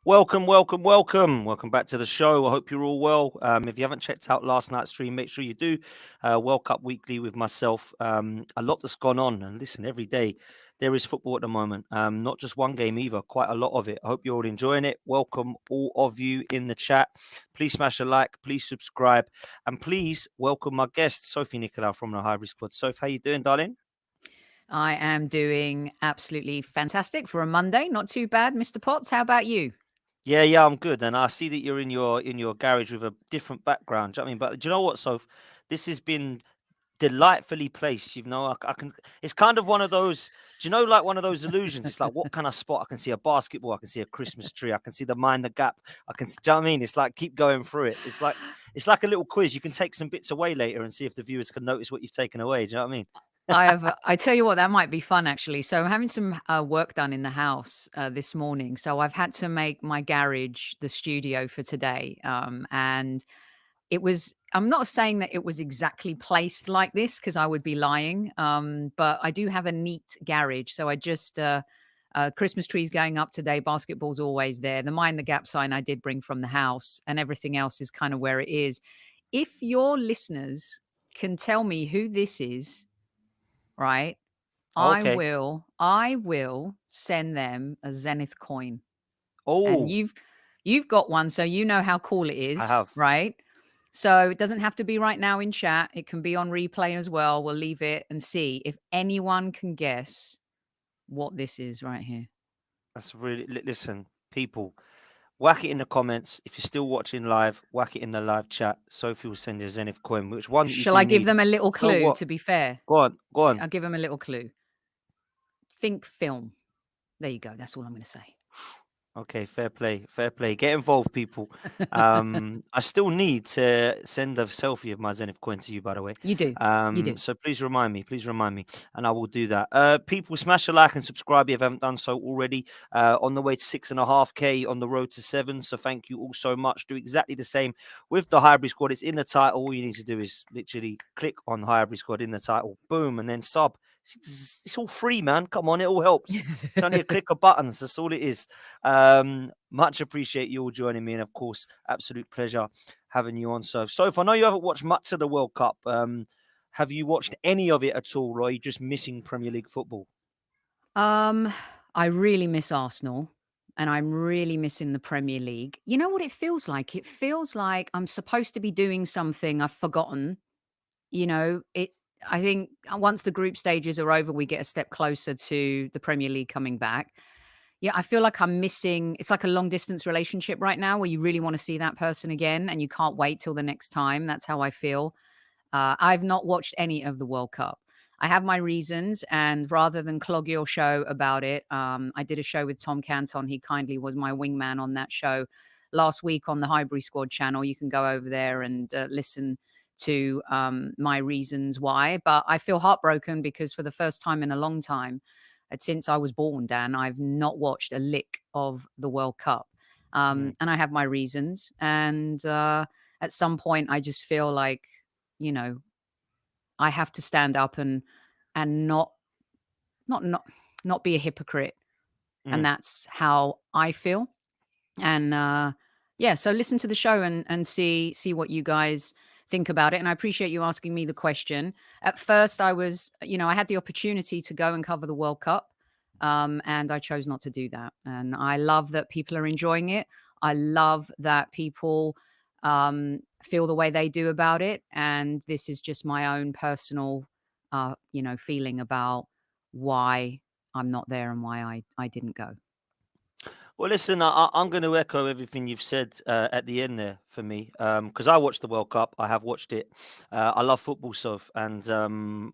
Welcome, welcome, welcome. Welcome back to the show. I hope you're all well. If you haven't checked out last night's stream, make sure you do. World Cup Weekly with myself. A lot that's gone on. And listen, every day there is football at the moment. Not just one game either, quite a lot of it. I hope you're all enjoying it. Welcome all of you in the chat. Please smash a like, please subscribe, and please welcome my guest, Sophie Nicolau from the Hybrid Squad. Sophie, how you doing, darling? I am doing absolutely fantastic for a Monday. Not too bad, Mr. Potts. How about you? Yeah, I'm good, and I see that you're in your garage with a different background. Do you know what I mean? But do you know what, Soph? This has been delightfully placed. I can. It's kind of one of those. Do you know, like one of those illusions? It's like, what can I spot? I can see a basketball. I can see a Christmas tree. I can see the Mind the Gap. Do you know what I mean? It's like keep going through it. It's like a little quiz. You can take some bits away later and see if the viewers can notice what you've taken away. Do you know what I mean? I tell you what, that might be fun actually. So I'm having some work done in the house this morning. So I've had to make my garage the studio for today. And it was, I'm not saying that it was exactly placed like this because I would be lying. But I do have a neat garage. So I just, Christmas trees going up today. Basketball's always there. The Mind the Gap sign I did bring from the house, and everything else is kind of where it is. If your listeners can tell me who this is, right? I Okay. will I will send them a Zenith coin. And Oh, you've got one, so you know how cool it I is, have. right? So it doesn't have to be right now in chat. It can be on replay as well. We'll leave it and see if anyone can guess what this is right here. That's really. Listen, people. Whack it in the comments. If you're still watching live, whack it in the live chat. Sophie will send you a Zenith coin, which one that you Shall I do give need. them a little You know clue, what? to be fair? Go on, go on. I'll give them a little clue. Think film. There you go. That's all I'm going to say. Okay, fair play, fair play. Get involved, people. I still need to send a selfie of my Zenith coin to you, by the way. You do. You do. So please remind me, and I will do that. People, smash a like and subscribe if you haven't done so already. On the way to 6.5K, on the road to 7. So thank you all so much. Do exactly the same with the Hybrid Squad. It's in the title. All you need to do is literally click on Hybrid Squad in the title, boom, and then sub. It's all free, man. Come on, it all helps. It's only a click of buttons. That's all it is. Much appreciate you all joining me, and of course, absolute pleasure having you on. So if I know you haven't watched much of the World Cup, have you watched any of it at all, or are you just missing Premier League football? Um, I really miss Arsenal and I'm really missing the Premier League. You know what it feels like? It feels like I'm supposed to be doing something I've forgotten. It I think once the group stages are over, we get a step closer to the Premier League coming back. Yeah, I feel like I'm missing, it's like a long distance relationship right now where you really want to see that person again and you can't wait till the next time. That's how I feel. I've not watched any of the World Cup. I have my reasons, and rather than clog your show about it, I did a show with Tom Canton. He kindly was my wingman on that show last week on the Highbury Squad channel. You can go over there and listen to my reasons why. But I feel heartbroken because for the first time in a long time, since I was born, Dan, I've not watched a lick of the World Cup. Mm. And I have my reasons. And at some point, I just feel like, you know, I have to stand up and not not not be a hypocrite, and Mm. that's how I feel. And yeah, so listen to the show and see what you guys think about it. And I appreciate you asking me the question. At first, I was, I had the opportunity to go and cover the World Cup, and I chose not to do that. And I love that people are enjoying it. I love that people feel the way they do about it. And this is just my own personal, feeling about why I'm not there and why I didn't go. Well, listen, I'm going to echo everything you've said at the end there for me, because I watched the World Cup. I have watched it. I love football, stuff, and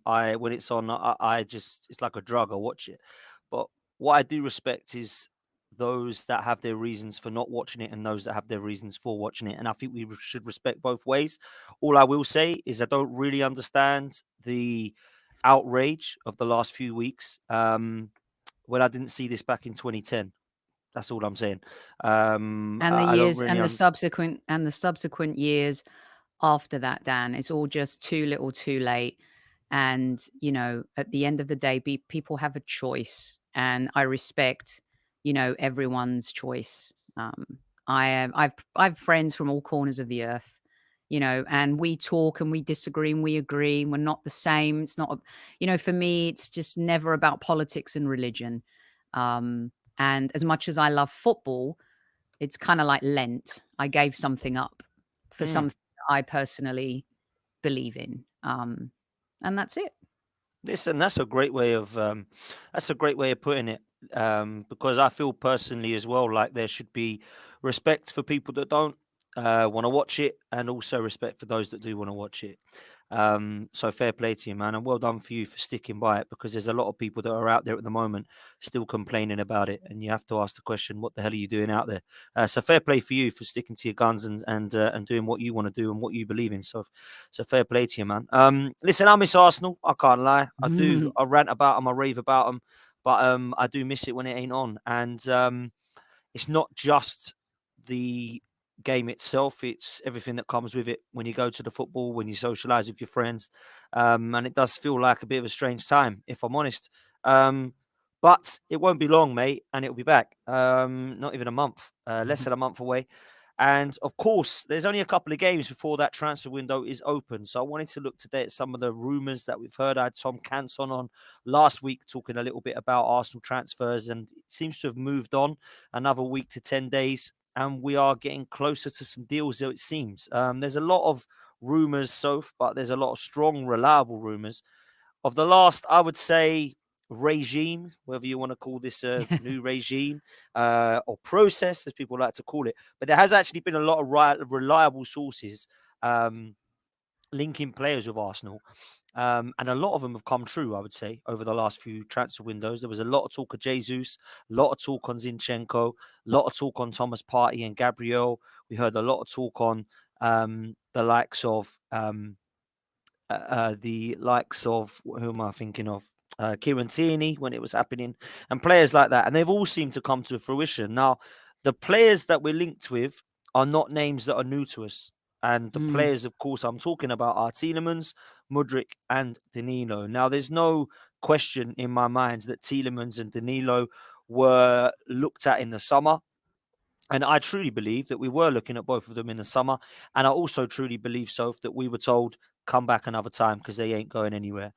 I when it's on, I just it's like a drug. I watch it. But what I do respect is those that have their reasons for not watching it and those that have their reasons for watching it. And I think we should respect both ways. All I will say is I don't really understand the outrage of the last few weeks. When I didn't see this back in 2010. That's all I'm saying. And the I don't years really and the understand. subsequent years after that, Dan, it's all just too little, too late. And, at the end of the day, people have a choice. And I respect, everyone's choice. Um, I've friends from all corners of the earth, and we talk and we disagree and we agree. And we're not the same. It's not, for me, it's just never about politics and religion. And as much as I love football, it's kind of like Lent. I gave something up for Mm. something that I personally believe in. And that's it. Listen, that's a great way of putting it. Because I feel personally as well like there should be respect for people that don't want to watch it, and also respect for those that do want to watch it. So fair play to you, man, and well done for you for sticking by it, because there's a lot of people that are out there at the moment still complaining about it, and you have to ask the question, what the hell are you doing out there? So fair play for you for sticking to your guns and doing what you want to do and what you believe in. So fair play to you, man. Listen, I miss Arsenal. I can't lie. I do. I rant about them. I rave about them. But I do miss it when it ain't on. And it's not just the game itself, it's everything that comes with it when you go to the football, when you socialize with your friends. And it does feel like a bit of a strange time, if I'm honest. But it won't be long, mate, and it'll be back. Not even a month, less than a month away. And of course, there's only a couple of games before that transfer window is open. So I wanted to look today at some of the rumours that we've heard. I had Tom Canton on last week talking a little bit about Arsenal transfers, and it seems to have moved on another week to 10 days. And we are getting closer to some deals, though it seems. There's a lot of rumours, Soph, but there's a lot of strong, reliable rumours. Of the last, I would say, regime, whether you want to call this a new regime or process, as people like to call it. But there has actually been a lot of reliable sources um, linking players with Arsenal. And a lot of them have come true, I would say, over the last few transfer windows. There was a lot of talk of Jesus, a lot of talk on Zinchenko, a lot of talk on Thomas Partey and Gabriel. We heard a lot of talk on the likes of who am I thinking of? Kieran Tierney when it was happening, and players like that, and they've all seemed to come to fruition. Now, the players that we're linked with are not names that are new to us, and the Mm. players, of course, I'm talking about are Tielemans, Mudryk, and Danilo. Now, there's no question in my mind that Tielemans and Danilo were looked at in the summer. And I truly believe that we were looking at both of them in the summer. And I also truly believe, Soph, that we were told, come back another time because they ain't going anywhere.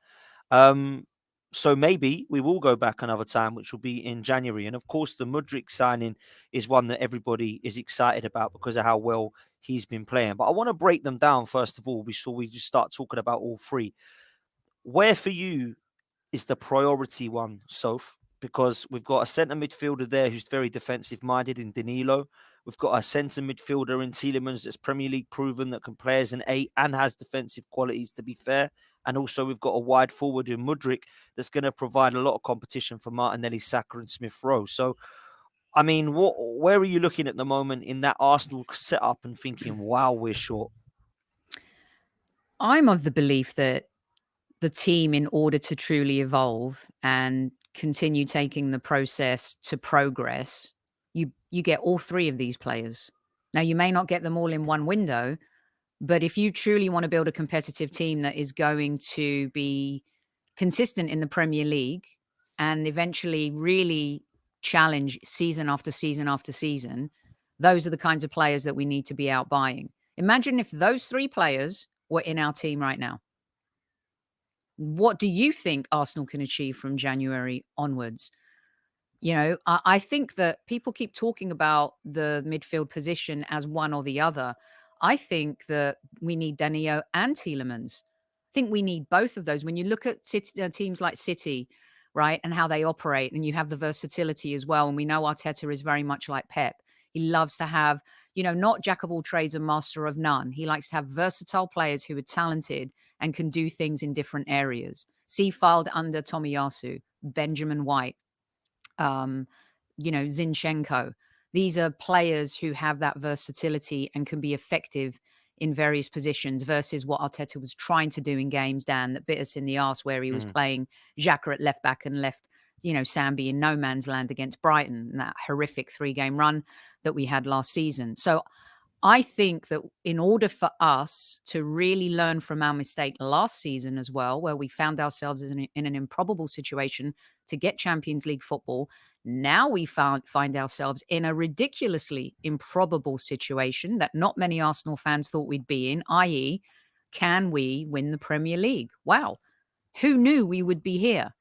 Um, so maybe we will go back another time, which will be in January. And of course, the Mudryk signing is one that everybody is excited about because of how well he's been playing. But I want to break them down first of all before we just start talking about all three. Where for you is the priority one, Soph, because we've got a centre midfielder there who's very defensive minded in Danilo. We've got a centre midfielder in Tielemans that's Premier League proven that can play as an eight and has defensive qualities, to be fair. And also, we've got a wide forward in Mudryk that's going to provide a lot of competition for Martinelli, Saka, and Smith Rowe. So, I mean, where are you looking at the moment in that Arsenal setup and thinking, wow, we're short? I'm of the belief that the team, in order to truly evolve and continue taking the process to progress, you get all three of these players. Now, you may not get them all in one window, but if you truly want to build a competitive team that is going to be consistent in the Premier League and eventually really challenge season after season after season, those are the kinds of players that we need to be out buying. Imagine if those three players were in our team right now. What do you think Arsenal can achieve from January onwards? I think that people keep talking about the midfield position as one or the other. I think that we need Danilo and Tielemans. I think we need both of those. When you look at teams like City, right, and how they operate, and you have the versatility as well. And we know Arteta is very much like Pep. He loves to have, not jack of all trades and master of none. He likes to have versatile players who are talented and can do things in different areas. See filed under Tomiyasu, Benjamin White, um, Zinchenko. These are players who have that versatility and can be effective in various positions versus what Arteta was trying to do in games, Dan, that bit us in the arse, where he was playing Xhaka at left back and left, Sambi in no man's land against Brighton, and that horrific 3-game run that we had last season. So I think that in order for us to really learn from our mistake last season as well, where we found ourselves in an improbable situation to get Champions League football, now we find ourselves in a ridiculously improbable situation that not many Arsenal fans thought we'd be in, i.e., can we win the Premier League? Wow. Who knew we would be here?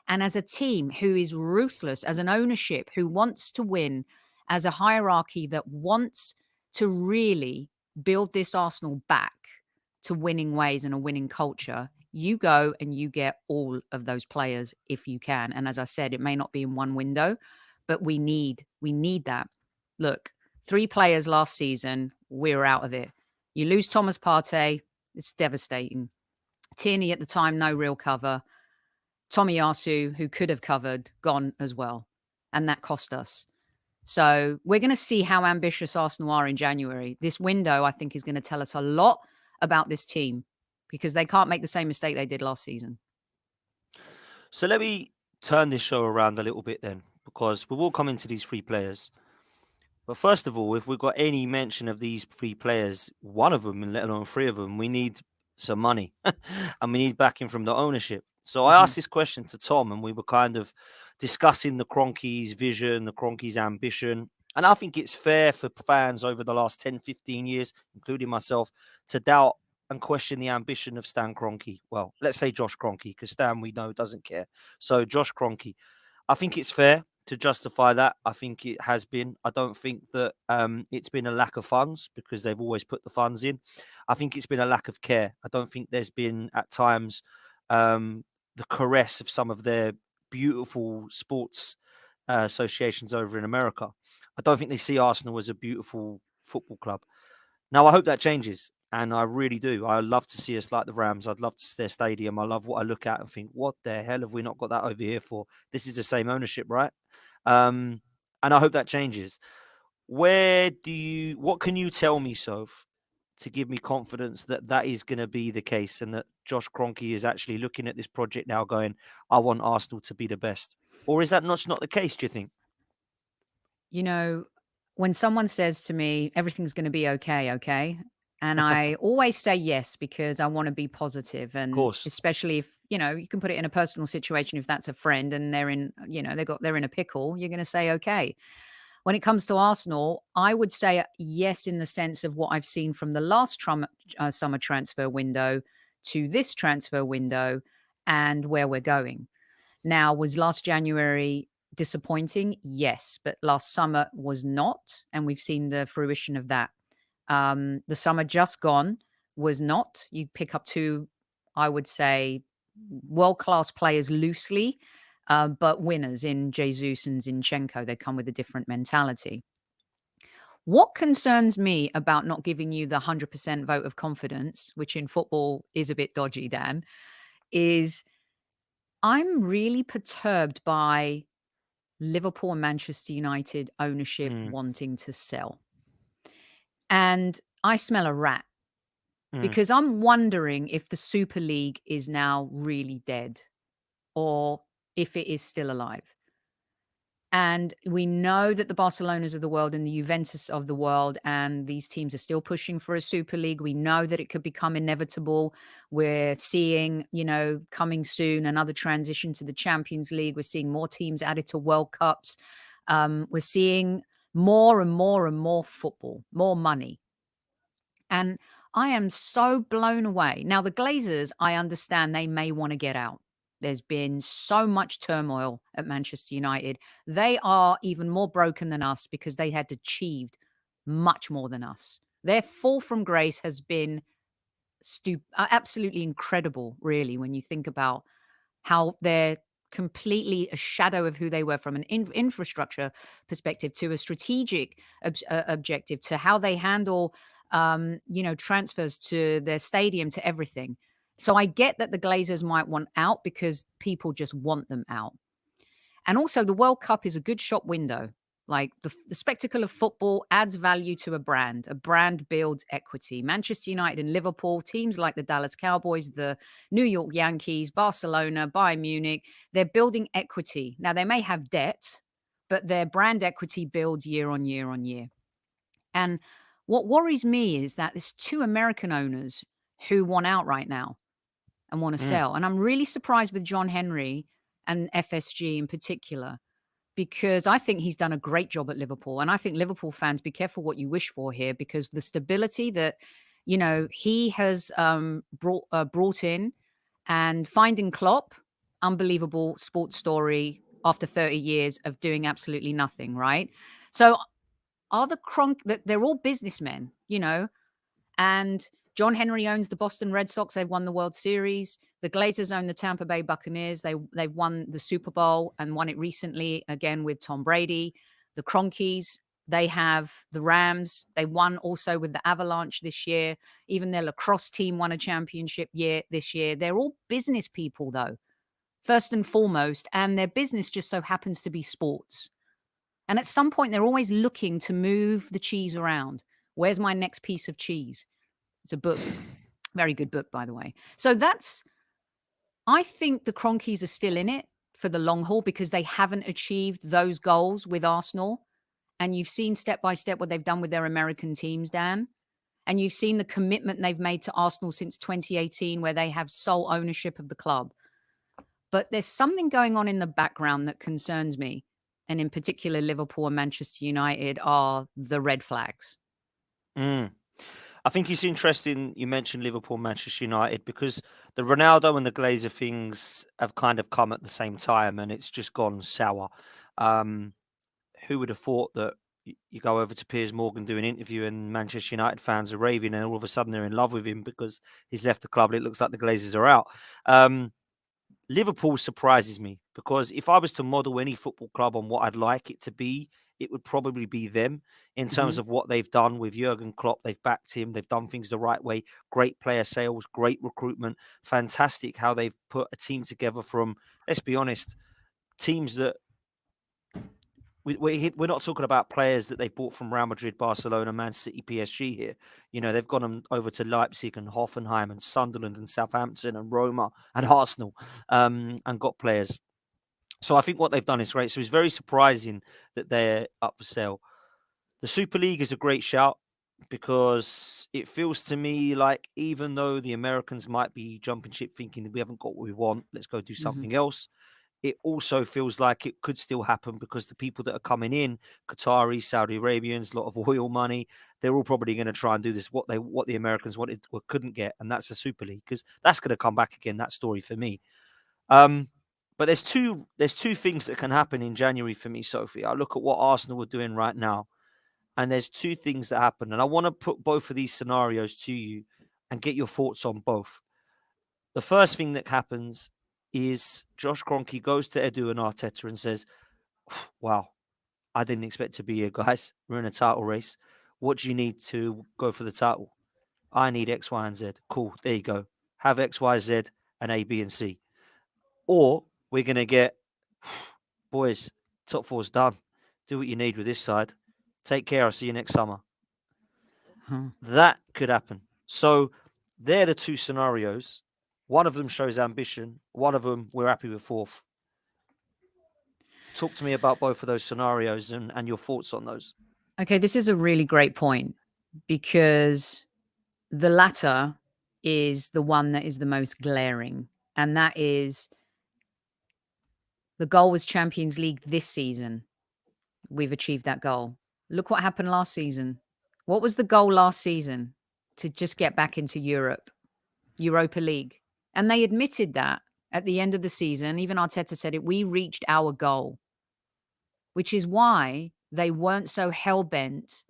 And as a team who is ruthless, as an ownership who wants to win, as a hierarchy that wants to really build this Arsenal back to winning ways and a winning culture, you go and you get all of those players if you can. And as I said, it may not be in one window, but we need that. Look, 3 players last season, we're out of it. You lose Thomas Partey, it's devastating. Tierney at the time, no real cover. Tomiyasu, who could have covered, gone as well. And that cost us. So we're going to see how ambitious Arsenal are in January. This window, I think, is going to tell us a lot about this team because they can't make the same mistake they did last season. So let me turn this show around a little bit then, because we will come into these 3 players. But first of all, if we've got any mention of these 3 players, one of them, and let alone 3 of them, we need some money and we need backing from the ownership. So I asked this question to Tom, and we were kind of discussing the Kroenke's vision, the Kroenke's ambition. And I think it's fair for fans over the last 10, 15 years, including myself, to doubt and question the ambition of Stan Kroenke. Well, let's say Josh Kroenke, because Stan, we know, doesn't care. So Josh Kroenke, I think it's fair to justify that. I think it has been. I don't think that it's been a lack of funds, because they've always put the funds in. I think it's been a lack of care. I don't think there's been at times the caress of some of their beautiful sports associations over in America. I don't think they see Arsenal as a beautiful football club. Now, I hope that changes. And I really do. I love to see us like the Rams. I'd love to see their stadium. I love what I look at and think, what the hell have we not got that over here for? This is the same ownership, right? And I hope that changes. What can you tell me, Soph, to give me confidence that that is going to be the case, and that Josh Kroenke is actually looking at this project now going, I want Arsenal to be the best? Or is that not the case, do you think? You know, when someone says to me, everything's going to be okay, okay. And I always say yes because I want to be positive. Of And course. especially if, you can put it in a personal situation. If that's a friend and they're in, they're in a pickle, you're going to say, okay. When it comes to Arsenal, I would say yes, in the sense of what I've seen from the last summer transfer window to this transfer window and where we're going. Now, was last January disappointing? Yes, but last summer was not, and we've seen the fruition of that. The summer just gone was not. You pick up 2, I would say, world-class players loosely, but winners in Jesus and Zinchenko. They come with a different mentality. What concerns me about not giving you the 100% vote of confidence, which in football is a bit dodgy, Dan, is I'm really perturbed by Liverpool and Manchester United ownership Mm, wanting to sell. And I smell a rat mm, because I'm wondering if the Super League is now really dead or if it is still alive. And we know that the Barcelonas of the world and the Juventus of the world and these teams are still pushing for a Super League. We know that it could become inevitable. We're seeing, coming soon another transition to the Champions League. We're seeing more teams added to World Cups. We're seeing more and more and more football, more money. And I am so blown away. Now, the Glazers, I understand they may want to get out. There's been so much turmoil at Manchester United. They are even more broken than us because they had achieved much more than us. Their fall from grace has been absolutely incredible, really, when you think about how they're completely a shadow of who they were from an infrastructure perspective to a strategic objective to how they handle transfers to their stadium to everything. So I get that the Glazers might want out because people just want them out. And also, the World Cup is a good shop window. Like the spectacle of football adds value to a brand. A brand builds equity. Manchester United and Liverpool, teams like the Dallas Cowboys, the New York Yankees, Barcelona, Bayern Munich, they're building equity. Now, they may have debt, but their brand equity builds year on year on year. And What worries me is that there's two American owners who want out right now and want to Mm. sell. And I'm really surprised with John Henry and FSG in particular, because I think he's done a great job at Liverpool. And I think Liverpool fans, be careful what you wish for here, because the stability that, he has brought in, and finding Klopp, unbelievable sports story after 30 years of doing absolutely nothing, right? So are they're all businessmen, and John Henry owns the Boston Red Sox. They've won the World Series. The Glazers own the Tampa Bay Buccaneers. They've won the Super Bowl and won it recently again with Tom Brady. The Cronkies, they have the Rams. They won also with the Avalanche this year. Even their lacrosse team won a championship this year. They're all business people, though, first and foremost, and their business just so happens to be sports. And at some point, they're always looking to move the cheese around. Where's my next piece of cheese? It's a book. Very good book, by the way. So I think the Cronkies are still in it for the long haul because they haven't achieved those goals with Arsenal. And you've seen step by step what they've done with their American teams, Dan. And you've seen the commitment they've made to Arsenal since 2018, where they have sole ownership of the club. But there's something going on in the background that concerns me. And in particular, Liverpool and Manchester United are the red flags. Mm. I think it's interesting you mentioned Liverpool, Manchester United, because the Ronaldo and the Glazer things have kind of come at the same time, and it's just gone sour. Um, who would have thought that you go over to Piers Morgan, do an interview, and Manchester United fans are raving, and all of a sudden they're in love with him because he's left the club and it looks like the Glazers are out. Liverpool surprises me because if I was to model any football club on what I'd like it to be, it would probably be them in terms Mhm. of what they've done with Jurgen Klopp. They've backed him. They've done things the right way. Great player sales, great recruitment. Fantastic how they've put a team together from, let's be honest, teams that we're not talking about players that they bought from Real Madrid, Barcelona, Man City, PSG here. They've gone them over to Leipzig and Hoffenheim and Sunderland and Southampton and Roma and Arsenal, and got players. So I think what they've done is great. So it's very surprising that they're up for sale. The Super League is a great shout because it feels to me like even though the Americans might be jumping ship thinking that we haven't got what we want, let's go do Mhm. something else, it also feels like it could still happen because the people that are coming in, Qataris, Saudi Arabians, a lot of oil money, they're all probably going to try and do this what the Americans wanted or couldn't get, and that's the Super League because that's going to come back again. That story for me. Um, but there's two things that can happen in January for me, Sophie. I look at what Arsenal are doing right now, and there's two things that happen, and I want to put both of these scenarios to you and get your thoughts on both. The first thing that happens is Josh Kroenke goes to Edu and Arteta and says, "Wow, I didn't expect to be here, guys. We're in a title race. What do you need to go for the title? I need X, Y, and Z. Cool. There you go. Have X, Y, Z, and A, B, and C. Or we're gonna get, boys, top four's done. Do what you need with this side. Take care. I'll see you next summer." Huh. That could happen. So they're the two scenarios. One of them shows ambition. One of them, we're happy with fourth. Talk to me about both of those scenarios and your thoughts on those. Okay, this is a really great point because the latter is the one that is the most glaring, and that is the goal was Champions League this season. We've achieved that goal. Look what happened last season. What was the goal last season? To just get back into Europe, Europa League. And they admitted that at the end of the season. Even Arteta said it. We reached our goal, which is why they weren't so hell bent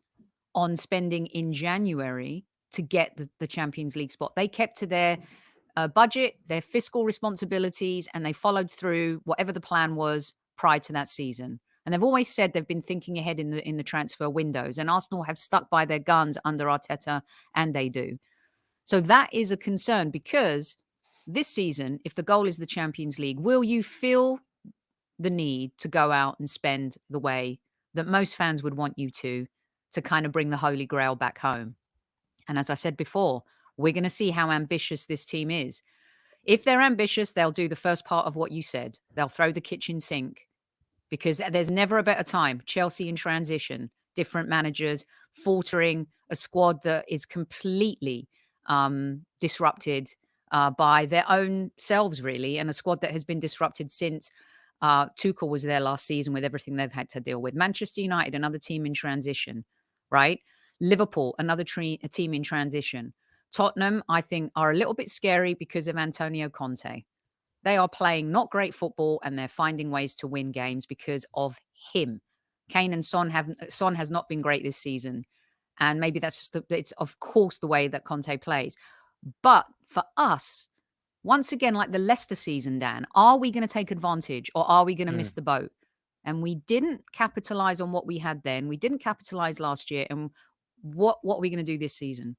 on spending in January to get the Champions League spot. They kept to their budget, their fiscal responsibilities, and they followed through whatever the plan was prior to that season. And they've always said they've been thinking ahead in the transfer windows. And Arsenal have stuck by their guns under Arteta, and they do. So that is a concern because this season, if the goal is the Champions League, will you feel the need to go out and spend the way that most fans would want you to kind of bring the Holy Grail back home? And as I said before, we're going to see how ambitious this team is. If they're ambitious, they'll do the first part of what you said. They'll throw the kitchen sink because there's never a better time. Chelsea in transition, different managers. faltering, a squad that is completely disrupted by their own selves, really, and a squad that has been disrupted since Tuchel was there last season with everything they've had to deal with. Manchester United, another team in transition, right? Liverpool, another a team in transition. Tottenham, I think, are a little bit scary because of Antonio Conte. They are playing not great football and they're finding ways to win games because of him. Kane and Son has not been great this season. And maybe that's just it's of course the way that Conte plays. But for us, once again, like the Leicester season, Dan, are we going to take advantage or are we going to miss the boat? And we didn't capitalize on what we had then. We didn't capitalize last year. And what are we going to do this season?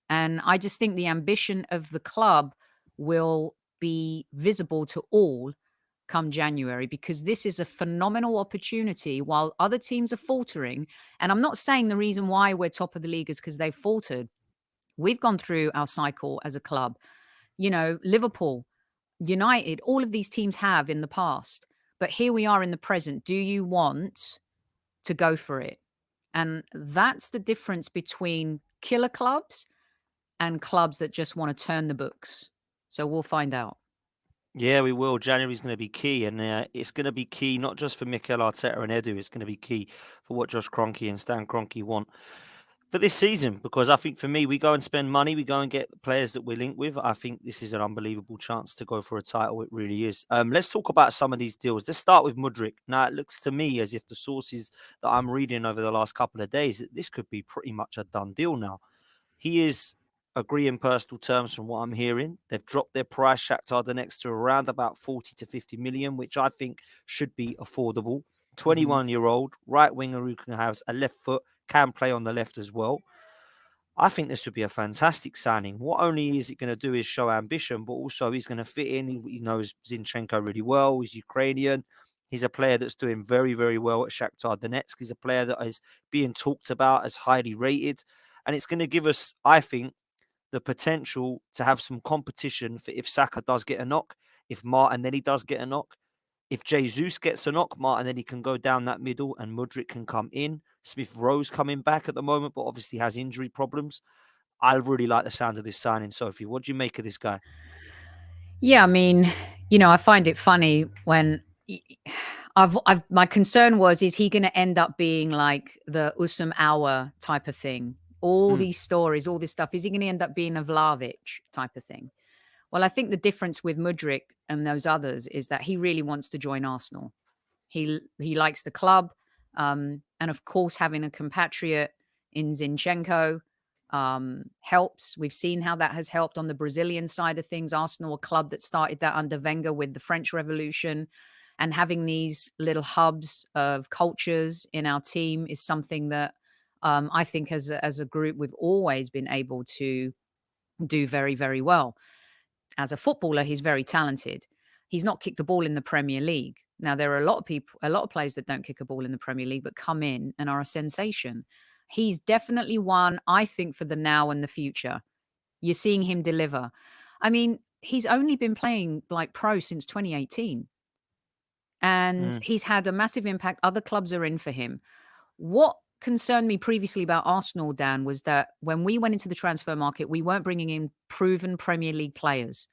And I just think the ambition of the club will be visible to all come January, because this is a phenomenal opportunity while other teams are faltering. And I'm not saying the reason why we're top of the league is because they've faltered. We've gone through our cycle as a club. You know, Liverpool, United, all of these teams have in the past. But here we are in the present. Do you want to go for it? And that's the difference between killer clubs and clubs that just want to turn the books. So we'll find out. Yeah, we will. January's going to be key, and it's going to be key not just for Mikel Arteta and Edu. It's going to be key for what Josh Kroenke and Stan Kroenke want for this season. Because I think for me, we go and spend money, we go and get players that we're linked with. I think this is an unbelievable chance to go for a title. It really is. Let's talk about some of these deals. Let's start with Mudryk. Now, it looks to me as if the sources that I'm reading over the last couple of days, that this could be pretty much a done deal now. He is agreeing personal terms from what I'm hearing. They've dropped their price, Shakhtar Donetsk, to around about 40 to 50 million, which I think should be affordable. Mhm. 21-year-old right winger who can have a left foot, can play on the left as well. I think this would be a fantastic signing. What only is it going to do is show ambition, but also he's going to fit in. He knows Zinchenko really well. He's Ukrainian. He's a player that's doing very, very well at Shakhtar Donetsk. He's a player that is being talked about as highly rated. And it's going to give us, I think, the potential to have some competition for if Saka does get a knock, if Martinelli does get a knock, if Jesus gets a knock, Martinelli can go down that middle and Mudryk can come in. Smith Rowe's coming back at the moment, but obviously has injury problems. I really like the sound of this signing, Sophie. What do you make of this guy? Yeah, I mean, I find it funny when my concern was, is he going to end up being like the Usam Hour type of thing? All Mm, these stories, all this stuff. Is he going to end up being a Vlahovic type of thing? Well, I think the difference with Mudryk and those others is that he really wants to join Arsenal. He likes the club, and of course, having a compatriot in Zinchenko helps. We've seen how that has helped on the Brazilian side of things. Arsenal, a club that started that under Wenger with the French Revolution, and having these little hubs of cultures in our team is something that I think as a group we've always been able to do very, very well. As a footballer, he's very talented. He's not kicked a ball in the Premier League. Now, there are a lot of people, a lot of players that don't kick a ball in the Premier League, but come in and are a sensation. He's definitely one, I think, for the now and the future. You're seeing him deliver. I mean, he's only been playing like pro since 2018, and mm. he's had a massive impact. Other clubs are in for him. What concerned me previously about Arsenal, Dan, was that when we went into the transfer market, we weren't bringing in proven Premier League players.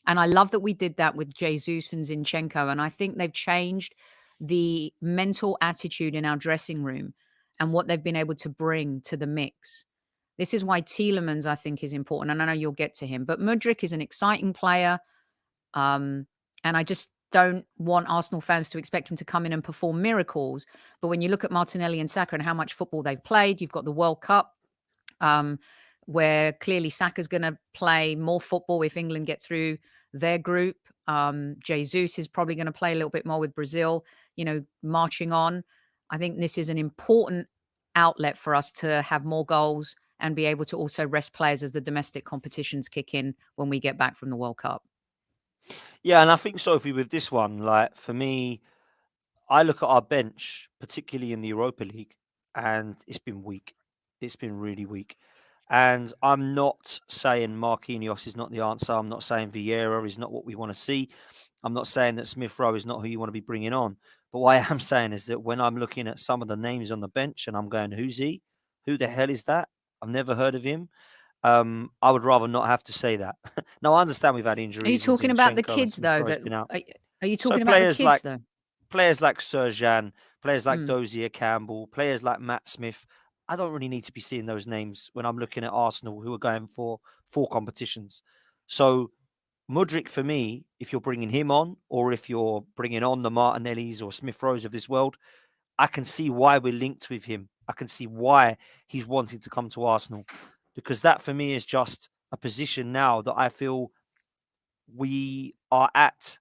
And I love that we did that with Jesus and Zinchenko. And I think they've changed the mental attitude in our dressing room and what they've been able to bring to the mix. This is why Tielemans, I think, is important. And I know you'll get to him, but Mudryk is an exciting player. Um, and I just don't want Arsenal fans to expect him to come in and perform miracles. But when you look at Martinelli and Saka and how much football they've played, you've got the World Cup, um, where clearly Saka's going to play more football if England get through their group. Jesus is probably going to play a little bit more with Brazil, marching on. I think this is an important outlet for us to have more goals and be able to also rest players as the domestic competitions kick in when we get back from the World Cup. Yeah, and I think, Sophie, with this one, like for me, I look at our bench, particularly in the Europa League, and it's been weak. It's been really weak. And I'm not saying Marquinhos is not the answer. I'm not saying Vieira is not what we want to see. I'm not saying that Smith Rowe is not who you want to be bringing on. But what I am saying is that when I'm looking at some of the names on the bench and I'm going, who's he? Who the hell is that? I've never heard of him. I would rather not have to say that. Now, I understand we've had Are you injuries and talking about the Zinchenko and kids Smith though? Rowe's That been out. are you So talking about the kids though? players like Serjan, players like Mm. Dozier Campbell, players like Matt Smith. I don't really need to be seeing those names when I'm looking at Arsenal, who are going for 4 competitions. So Mudryk, for me, if you're bringing him on, or if you're bringing on the Martinellis or Smith Rowes of this world, I can see why we're linked with him. I can see why he's wanting to come to Arsenal, because that for me is just a position now that I feel we are at.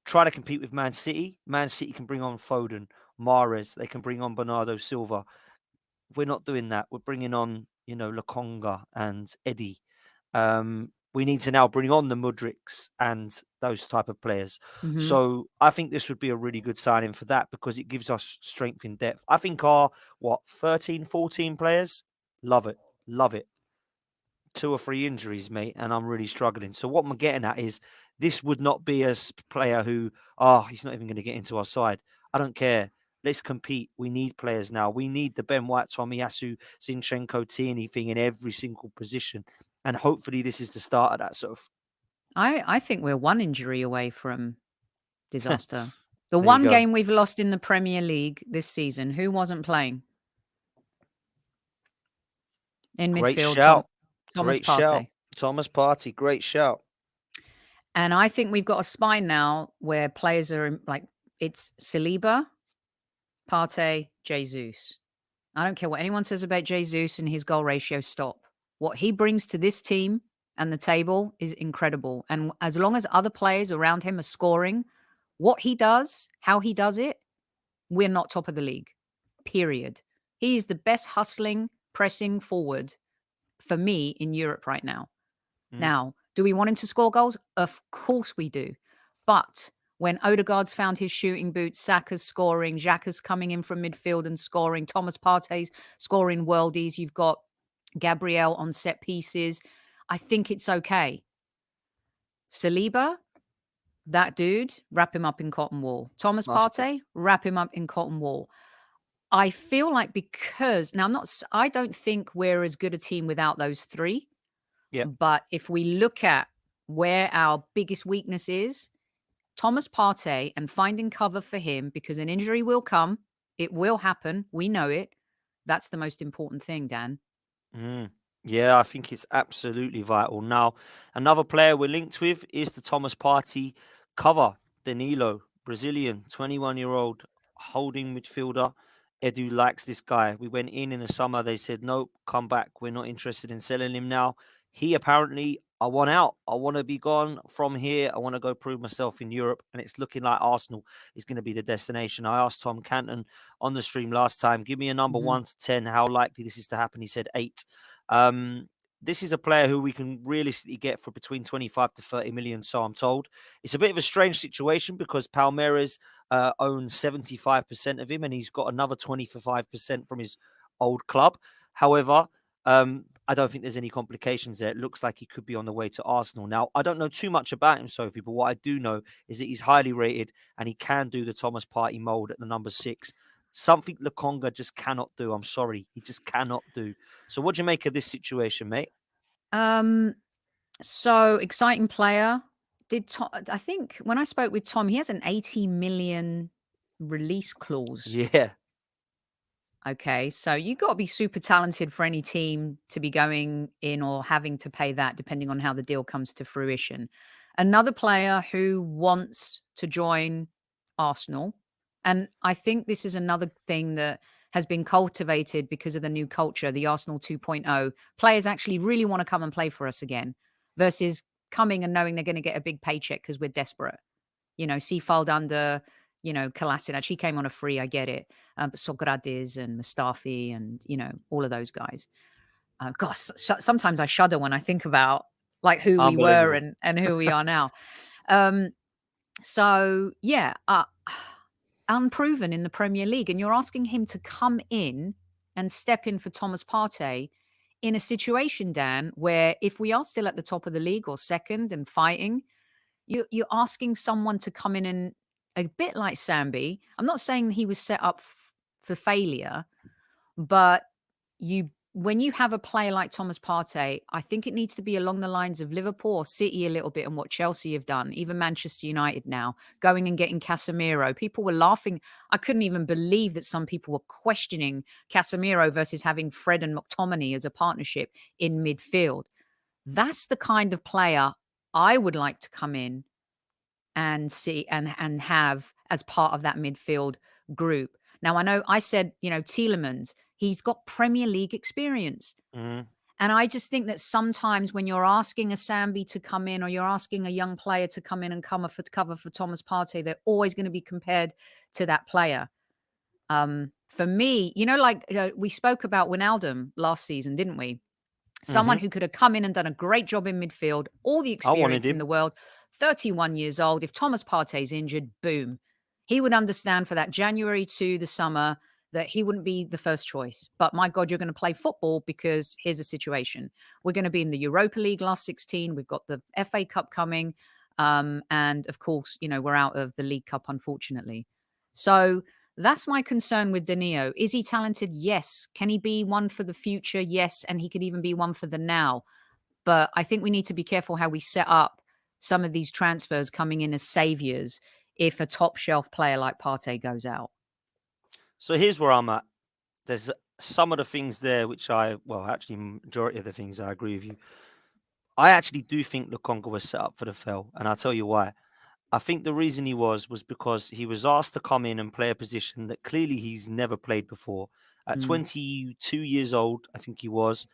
Try to compete with Man City. Man City can bring on Foden, Mahrez. They can bring on Bernardo Silva. We're not doing that. We're bringing on, Lokonga and Eddie. We need to now bring on the Mudryks and those type of players. Hmm. So I think this would be a really good signing for that because it gives us strength in depth. I think our, 13, 14 players? Love it. Love it. 2 or 3 injuries, mate, and I'm really struggling. So what I'm getting at is this would not be a player who, he's not even going to get into our side. I don't care. Let's compete. We need players now. We need the Ben White, Tomiyasu, Zinchenko, Tierney thing in every single position. And hopefully this is the start of that sort of. I think we're one injury away from disaster. The There you one go. game we've lost in the Premier League this season, who wasn't playing in Great midfield? shout. Thomas Great shout. Partey. Thomas Partey, great shout. And I think we've got a spine now where players are like it's Saliba, Partey, Jesus. I don't care what anyone says about Jesus and his goal ratio. Stop. What he brings to this team and the table is incredible. And as long as other players around him are scoring, what he does, how he does it, we're not top of the league. Period. He is the best hustling, pressing forward for me in Europe right now. Mm. Now, do we want him to score goals? Of course we do. But when Odegaard's found his shooting boots, Saka's scoring, Xhaka's coming in from midfield and scoring, Thomas Partey's scoring worldies, you've got Gabriel on set pieces. I think it's okay. Saliba, that dude, wrap him up in cotton wool. Thomas Mustard. Partey, wrap him up in cotton wool. I feel like because now I don't think we're as good a team without those three. Yep. But if we look at where our biggest weakness is, Thomas Partey and finding cover for him because an injury will come. It will happen. We know it. That's the most important thing, Dan. Mm. Yeah, I think it's absolutely vital. Now, another player we're linked with is the Thomas Partey cover, Danilo, Brazilian, 21-year-old holding midfielder. Edu likes this guy. We went in the summer. They said, nope, come back. We're not interested in selling him now. He apparently, I want out. I want to be gone from here. I want to go prove myself in Europe. And it's looking like Arsenal is going to be the destination. I asked Tom Canton on the stream last time, give me a number Mhm. 1 to 10, how likely this is to happen. He said 8. Um, this is a player who we can realistically get for between 25 to 30 million, so I'm told. It's a bit of a strange situation because Palmeiras owns 75% of him and he's got another 25% from his old club. However, I don't think there's any complications there. It looks like he could be on the way to Arsenal. Now, I don't know too much about him, Sophie, but what I do know is that he's highly rated and he can do the Thomas Partey mold at the number 6. Something Lokonga just cannot do. I'm sorry. He just cannot do. So what do you make of this situation, mate? Um, so exciting player. Did Tom, I think when I spoke with Tom, he has an 80 million release clause. Yeah. Okay, so you got to be super talented for any team to be going in or having to pay that, depending on how the deal comes to fruition. Another player who wants to join Arsenal, and I think this is another thing that has been cultivated because of the new culture, the Arsenal 2.0. Players actually really want to come and play for us again versus coming and knowing they're going to get a big paycheck because we're desperate. See filed under, Kolasinac. He came on a free, I get it. But Sokratis and Mustafi and, all of those guys. Gosh, sometimes I shudder when I think about like who we were Unbelievable. and who we are now. Um, so yeah, unproven in the Premier League. And you're asking him to come in and step in for Thomas Partey in a situation, Dan, where if we are still at the top of the league or second and fighting, you're asking someone to come in and a bit like Sambi. I'm not saying he was set up for failure, but when you have a player like Thomas Partey, I think it needs to be along the lines of Liverpool or City a little bit and what Chelsea have done, even Manchester United now, going and getting Casemiro. People were laughing. I couldn't even believe that some people were questioning Casemiro versus having Fred and McTominay as a partnership in midfield. That's the kind of player I would like to come in and see and have as part of that midfield group. Now, I know I said, Tielemans, he's got Premier League experience. Mhm. And I just think that sometimes when you're asking a Sambi to come in or you're asking a young player to come in and cover for Thomas Partey, they're always going to be compared to that player. For me, we spoke about Wijnaldum last season, didn't we? Someone Mhm. who could have come in and done a great job in midfield, all the I wanted experience in him. the world, 31 years old. If Thomas Partey's injured, boom. He would understand for that January to the summer that he wouldn't be the first choice. But my God, you're going to play football because here's the situation. We're going to be in the Europa League last 16. We've got the FA Cup coming. And of course, we're out of the League Cup, unfortunately. So that's my concern with Danilo. Is he talented? Yes. Can he be one for the future? Yes. And he could even be one for the now. But I think we need to be careful how we set up some of these transfers coming in as saviors if a top shelf player like Partey goes out. So here's where I'm at. There's some of the things there which actually, majority of the things I agree with you. I actually do think Lukonga was set up for the fail, and I'll tell you why. I think the reason he was because he was asked to come in and play a position that clearly he's never played before. At Mm. 22 years old, I think he was,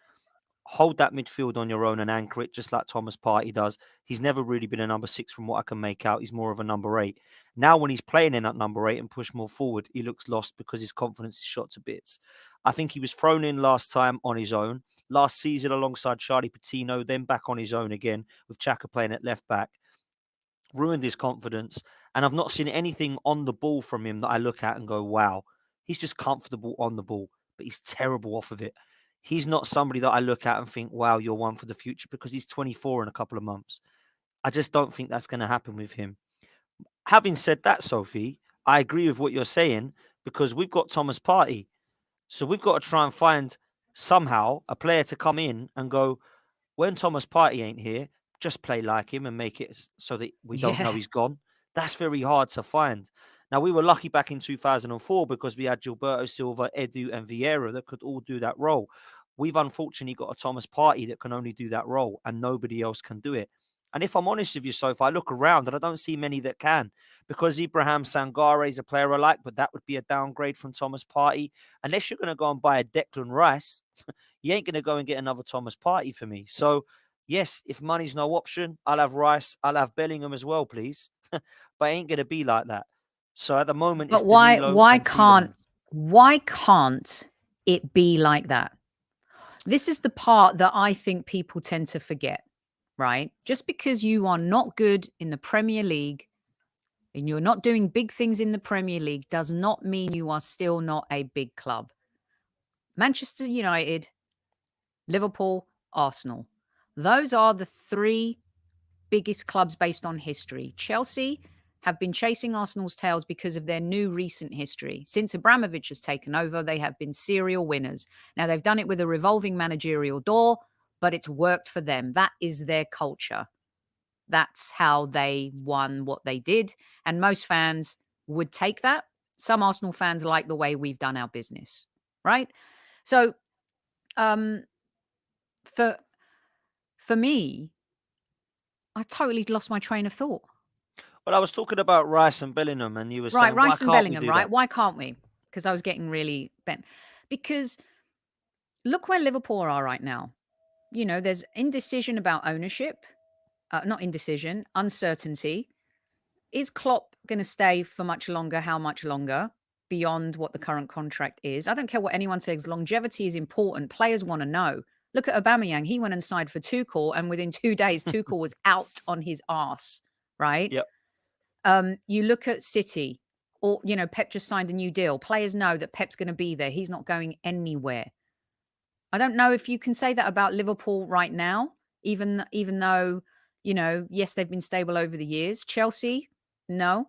hold that midfield on your own and anchor it just like Thomas Partey does. He's never really been a number 6 from what I can make out. He's more of a number 8. Now when he's playing in that number 8 and push more forward, he looks lost because his confidence is shot to bits. I think he was thrown in last time on his own. Last season alongside Charlie Patino, then back on his own again with Xhaka playing at left back. Ruined his confidence, and I've not seen anything on the ball from him that I look at and go, wow, he's just comfortable on the ball, but he's terrible off of it. He's not somebody that I look at and think, wow, you're one for the future because he's 24 in a couple of months. I just don't think that's going to happen with him. Having said that, Sophie, I agree with what you're saying because we've got Thomas Partey. So we've got to try and find somehow a player to come in and go, when Thomas Partey ain't here, just play like him and make it so that we don't Yeah. know he's gone. That's very hard to find. Now, we were lucky back in 2004 because we had Gilberto Silva, Edu, and Vieira that could all do that role. We've unfortunately got a Thomas Partey that can only do that role, and nobody else can do it. And if I'm honest with you, so if I look around, and I don't see many that can, because Ibrahim Sangare is a player I like, but that would be a downgrade from Thomas Partey. Unless you're going to go and buy a Declan Rice, you ain't going to go and get another Thomas Partey for me. So, yes, if money's no option, I'll have Rice. I'll have Bellingham as well, please. But it ain't going to be like that. So at the moment, it's But why Danilo why and can't Tielemans. why can't it be like that? This is the part that I think people tend to forget, right? Just because you are not good in the Premier League and you're not doing big things in the Premier League does not mean you are still not a big club. Manchester United, Liverpool, Arsenal. Those are the three biggest clubs based on history. Chelsea have been chasing Arsenal's tails because of their new recent history. Since Abramovich has taken over, they have been serial winners. Now, they've done it with a revolving managerial door, but it's worked for them. That is their culture. That's how they won what they did. And most fans would take that. Some Arsenal fans like the way we've done our business, right? So, um, for me, I totally lost my train of thought. But I was talking about Rice and Bellingham, and you were Right, saying, why Rice and can't we Bellingham, do right? that? Why can't we? Because I was getting really bent. Because look where Liverpool are right now. There's indecision about ownership, not indecision, uncertainty. Is Klopp going to stay for much longer? How much longer? Beyond what the current contract is. I don't care what anyone says. Longevity is important. Players want to know. Look at Aubameyang. He went and signed for Tuchel, and within 2 days, Tuchel was out on his arse, right? Yep. You look at City, or Pep just signed a new deal. Players know that Pep's going to be there. He's not going anywhere. I don't know if you can say that about Liverpool right now, even though yes, they've been stable over the years. Chelsea, no.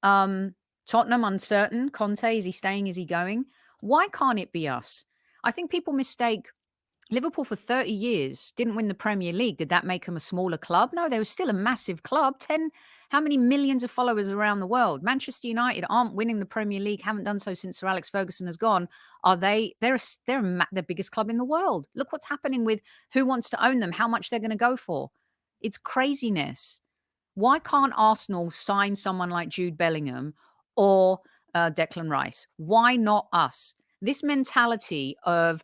Tottenham, uncertain. Conte, is he staying? Is he going? Why can't it be us? I think people mistake Liverpool for 30 years didn't win the Premier League. Did that make them a smaller club? No, they were still a massive club. How many millions of followers around the world? Manchester United aren't winning the Premier League, haven't done so since Sir Alex Ferguson has gone. Are they? They're the biggest club in the world. Look what's happening with who wants to own them, how much they're going to go for. It's craziness. Why can't Arsenal sign someone like Jude Bellingham or Declan Rice? Why not us? This mentality of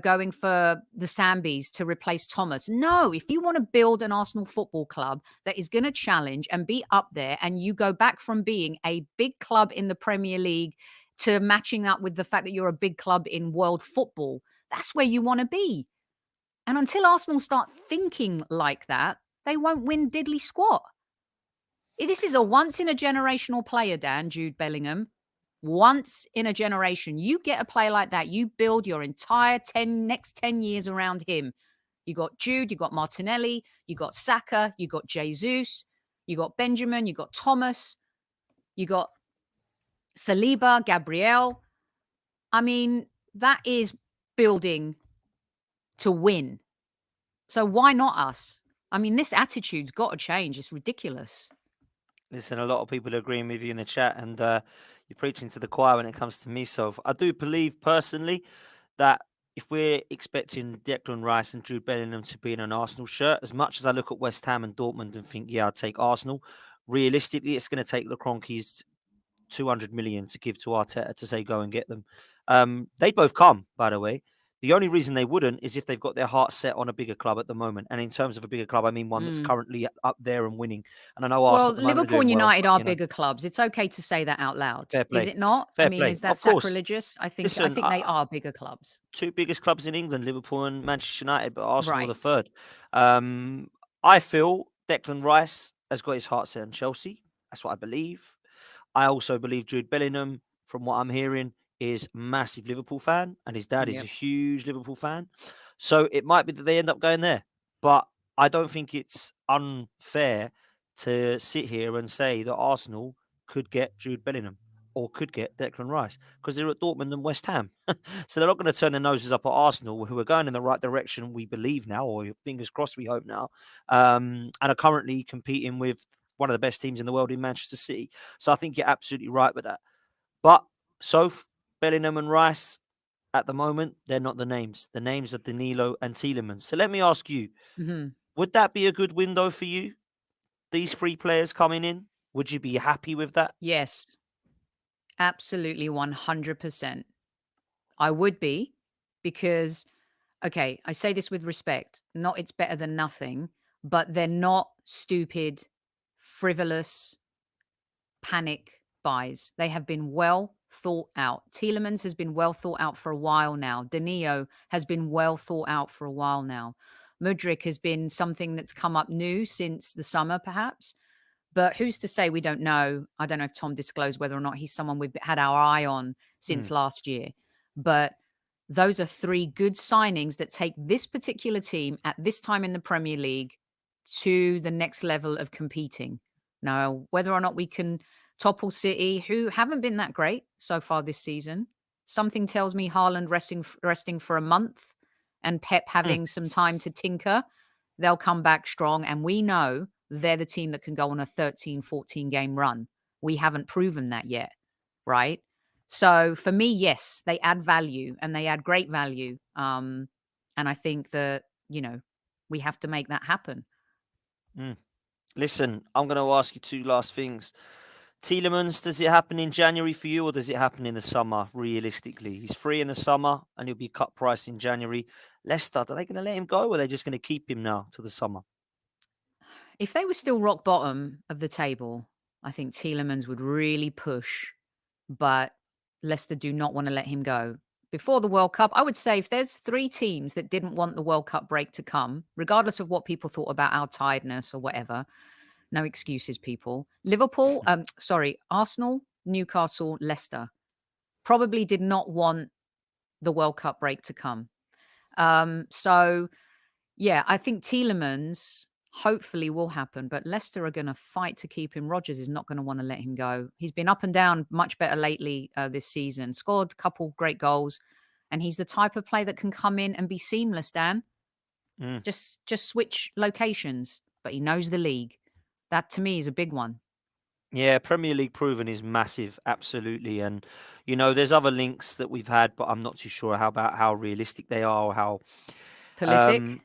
going for the Sambies to replace Thomas. No, if you want to build an Arsenal football club that is going to challenge and be up there, and you go back from being a big club in the Premier League to matching up with the fact that you're a big club in world football, that's where you want to be. And until Arsenal start thinking like that, they won't win diddly squat. This is a once in a generational player, Dan, Jude Bellingham. Once in a generation. You get a player like that, you build your entire next 10 years around him. You got Jude, you got Martinelli, you got Saka, you got Jesus, you got Benjamin, you got Thomas, you got Saliba, Gabriel. I mean, that is building to win. So why not us? I mean, this attitude's got to change. It's ridiculous. Listen, a lot of people are agreeing with you in the chat, and you're preaching to the choir when it comes to me. So I do believe personally that if we're expecting Declan Rice and Jude Bellingham to be in an Arsenal shirt, as much as I look at West Ham and Dortmund and think, yeah, I'd take Arsenal, realistically, it's going to take the Kroenkes 200 million to give to Arteta to say go and get them. They both come, by the way. The only reason they wouldn't is if they've got their heart set on a bigger club at the moment. And in terms of a bigger club, I mean one that's currently up there and winning. And I know Arsenal Well, at the moment are Liverpool doing and well, United but, are bigger clubs. It's okay to say that out loud. fair Is play. it not? I Fair mean, play. is that Of course. sacrilegious? I think Listen, they are bigger clubs. two biggest clubs in England, Liverpool and Manchester United, but Arsenal are Right. the third. I feel Declan Rice has got his heart set on Chelsea. That's what I believe. I also believe Jude Bellingham, from what I'm hearing, is a massive Liverpool fan, and his dad is a Yep. huge Liverpool fan. So it might be that they end up going there. But I don't think it's unfair to sit here and say that Arsenal could get Jude Bellingham or could get Declan Rice because they're at Dortmund and West Ham. So they're not going to turn their noses up at Arsenal, who are going in the right direction, we believe now, or fingers crossed, we hope now, and are currently competing with one of the best teams in the world in Manchester City. So I think you're absolutely right with that. But Bellingham and Rice, at the moment, they're not the names. The names are Danilo and Tielemans. So let me ask you, Hmm. would that be a good window for you? These three players coming in? Would you be happy with that? Yes, absolutely 100%. I would be because, okay, I say this with respect, not it's better than nothing, but they're not stupid, frivolous, panic buys. They have been well thought out. Tielemans has been well thought out for a while now. Danilo has been well thought out for a while now. Mudryk has been something that's come up new since the summer, perhaps. But who's to say we don't know? I don't know if Tom disclosed whether or not he's someone we've had our eye on since Mm. last year. But those are three good signings that take this particular team at this time in the Premier League to the next level of competing. Now, whether or not we can topple City, who haven't been that great so far this season, something tells me Haaland resting for a month and Pep having some time to tinker, they'll come back strong. And we know they're the team that can go on a 13, 14 game run. We haven't proven that yet, right? So for me, yes, they add value and they add great value. And I think that, we have to make that happen. Mm. Listen, I'm going to ask you two last things. Tielemans, does it happen in January for you or does it happen in the summer, realistically? He's free in the summer and he'll be cut price in January. Leicester, are they going to let him go or are they just going to keep him now to the summer? If they were still rock bottom of the table, I think Tielemans would really push, but Leicester do not want to let him go. Before the World Cup, I would say if there's three teams that didn't want the World Cup break to come, regardless of what people thought about our tiredness or whatever, no excuses, people. Arsenal, Newcastle, Leicester probably did not want the World Cup break to come. So yeah, I think Tielemans hopefully will happen, but Leicester are going to fight to keep him. Rodgers is not going to want to let him go. He's been up and down much better lately this season. Scored a couple great goals. And he's the type of player that can come in and be seamless, Dan. Mm. Just switch locations, but he knows the league. That to me is a big one. Yeah, Premier League proven is massive, absolutely. And there's other links that we've had, but I'm not too sure how realistic they are or how. Pulisic. Um,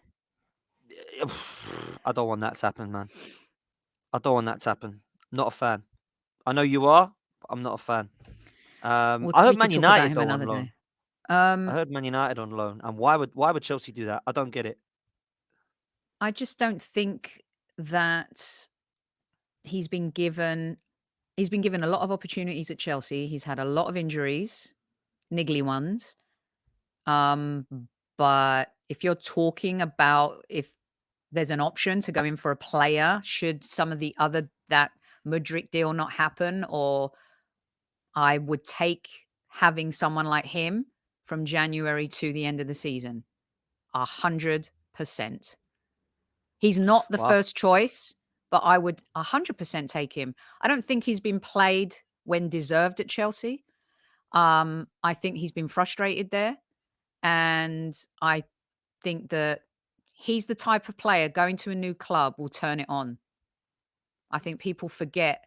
I don't want that to happen, man. I don't want that to happen. Not a fan. I know you are, but I'm not a fan. Well, I heard we could Man talk about United him though on another loan. day. I Um, heard Man United on loan, and why would Chelsea do that? I don't get it. I just don't think that he's been given he's been given a lot of opportunities at Chelsea. He's had a lot of injuries, niggly ones. Um, but if you're talking about if there's an option to go in for a player, should some of the other that Mudryk deal not happen, or I would take having someone like him from January to the end of the season. 100%. He's not the Wow, first choice, but I would 100% take him. I don't think he's been played when deserved at Chelsea. I think he's been frustrated there. And I think that he's the type of player going to a new club will turn it on. I think people forget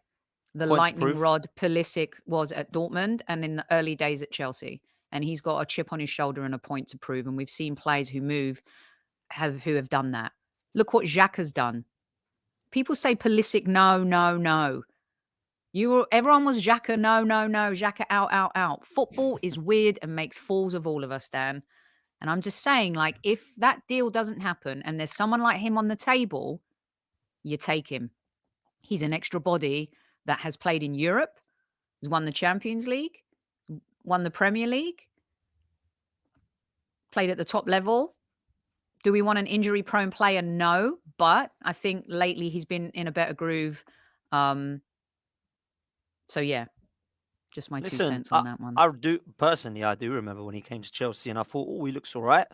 the points of lightning proof. rod Pulisic was at Dortmund and in the early days at Chelsea. And he's got a chip on his shoulder and a point to prove. And we've seen players who who have done that. Look what Xhaka has done. People say Pulisic, no, no, no. Everyone was Xhaka, no, no, no, Xhaka out, out, out. Football is weird and makes fools of all of us, Dan. And I'm just saying, like, if that deal doesn't happen and there's someone like him on the table, you take him. He's an extra body that has played in Europe, has won the Champions League, won the Premier League, played at the top level. Do we want an injury prone player? No. But I think lately he's been in a better groove. Um, so yeah, just my two Listen, cents on that one. I do personally. I do remember when he came to Chelsea, and I thought, oh, he looks all right.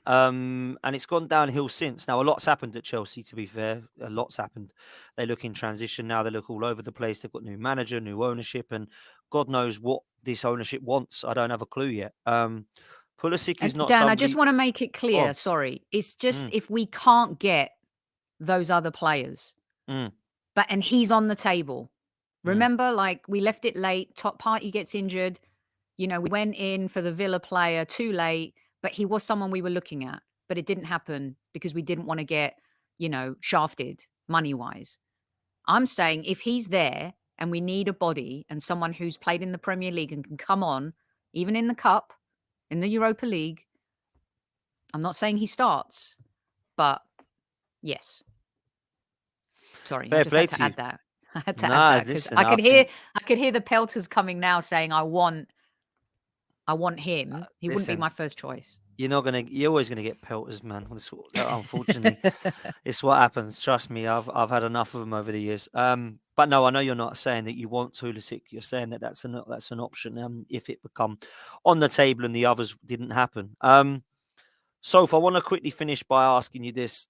And it's gone downhill since. Now, a lot's happened at Chelsea. To be fair, a lot's happened. They look in transition now. They look all over the place. They've got new manager, new ownership, and God knows what this ownership wants. I don't have a clue yet. Pulisic And is not Dan, I just somebody. want to make it Go clear. on. Sorry, it's just Mm, if we can't get those other players, mm, and he's on the table. mm. Remember, like we left it late. Top party gets injured. We went in for the Villa player too late, but he was someone we were looking at. But it didn't happen because we didn't want to get, shafted money wise. I'm saying if he's there and we need a body and someone who's played in the Premier League and can come on, even in the Cup, in the Europa League, I'm not saying he starts, but yes. Sorry, I Fair just play had to to you. add that. I had to add Nah, that because listen. I I could hear think. I could hear the pelters coming now saying I want him. He wouldn't be Listen. my first choice. You're always gonna get pelters, man. Unfortunately, it's what happens. Trust me, I've had enough of them over the years. But no, I know you're not saying that you want Pulisic. You're saying that that's an option. If it become on the table and the others didn't happen. So if I want to quickly finish by asking you this,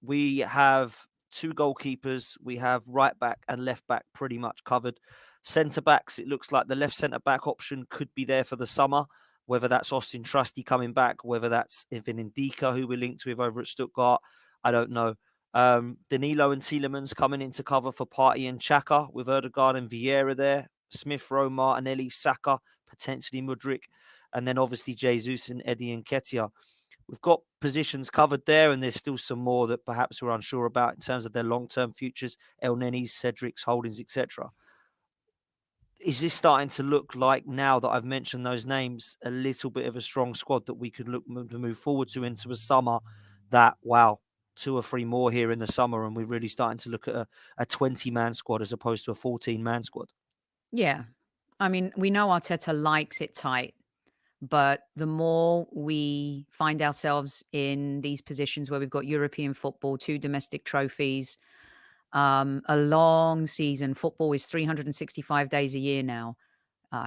we have two goalkeepers. We have right back and left back pretty much covered. Centre backs, it looks like the left centre back option could be there for the summer. Whether that's Austin Trusty coming back, whether that's Ivan Indika, who we're linked with over at Stuttgart, I don't know. Danilo and Tielemans coming into cover for Partey and Chaka with Erdegaard and Vieira there. Smith Rowe, Martinelli, Saka, potentially Mudryk, and then obviously Jesus and Eddie Nketiah. We've got positions covered there, and there's still some more that perhaps we're unsure about in terms of their long-term futures. El Nenis, Cedric's, Holdings, etc. Is this starting to look like, now that I've mentioned those names, a little bit of a strong squad that we could look to move forward to into a summer that, wow, two or three more here in the summer, and we're really starting to look at a 20-man squad as opposed to a 14-man squad? Yeah. I mean, we know Arteta likes it tight, but the more we find ourselves in these positions where we've got European football, two domestic trophies, a long season. Football is 365 days a year now.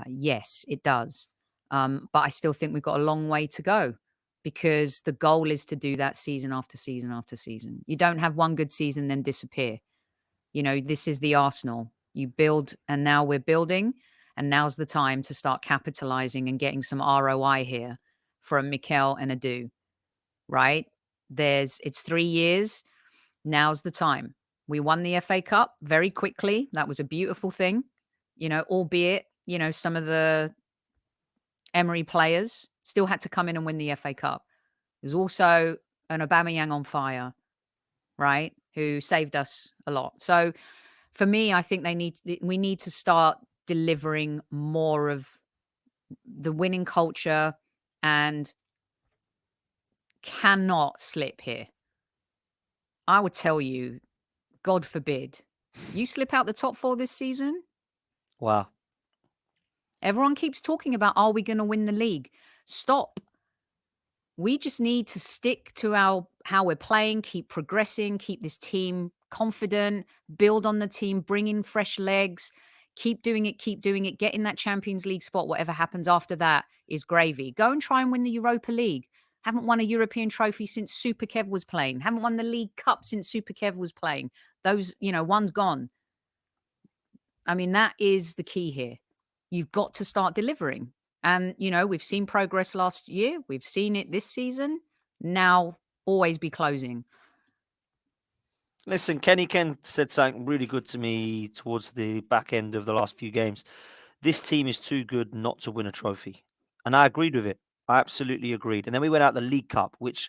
Yes, it does. But I still think we've got a long way to go because the goal is to do that season after season after season. You don't have one good season, then disappear. This is the Arsenal. You build, and now we're building, and now's the time to start capitalizing and getting some ROI here. from Mikel and Adu, right? It's 3 years. Now's the time. We won the FA Cup very quickly. That was a beautiful thing, albeit, some of the Emery players still had to come in and win the FA Cup. There's also an Aubameyang on fire, right? Who saved us a lot. So for me, I think we need to start delivering more of the winning culture and cannot slip here. I would tell you, God forbid, you slip out the top 4 this season. Wow. Everyone keeps talking about, are we going to win the league? Stop. We just need to stick to how we're playing, keep progressing, keep this team confident, build on the team, bring in fresh legs, keep doing it, get in that Champions League spot. Whatever happens after that is gravy. Go and try and win the Europa League. Haven't won a European trophy since Super Kev was playing. Haven't won the League Cup since Super Kev was playing. Those, one's gone. I mean, that is the key here. You've got to start delivering. And, we've seen progress last year. We've seen it this season. Now, always be closing. Listen, Kenny Ken said something really good to me towards the back end of the last few games. This team is too good not to win a trophy. And I agreed with it. I absolutely agreed. And then we went out the League Cup, which,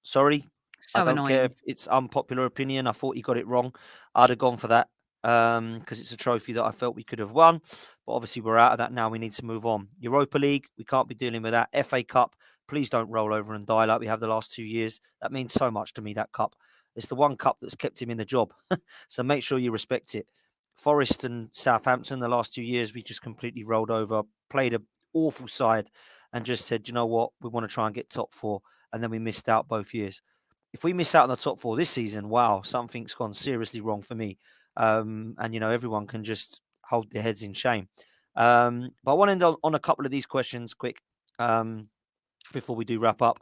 sorry, I So don't care annoying. if it's unpopular opinion. I thought you got it wrong. I'd have gone for that because it's a trophy that I felt we could have won. But obviously, we're out of that now. We need to move on. Europa League, we can't be dealing with that. FA Cup, please don't roll over and die like we have the last 2 years. That means so much to me, that cup. It's the one cup that's kept him in the job. So make sure you respect it. Forest and Southampton, the last 2 years, we just completely rolled over, played an awful side, and just said, you know what, we want to try and get top 4. And then we missed out both years. If we miss out on the top 4 this season, wow, something's gone seriously wrong for me. And, everyone can just hold their heads in shame. But I want to end on a couple of these questions quick. Before we do wrap up.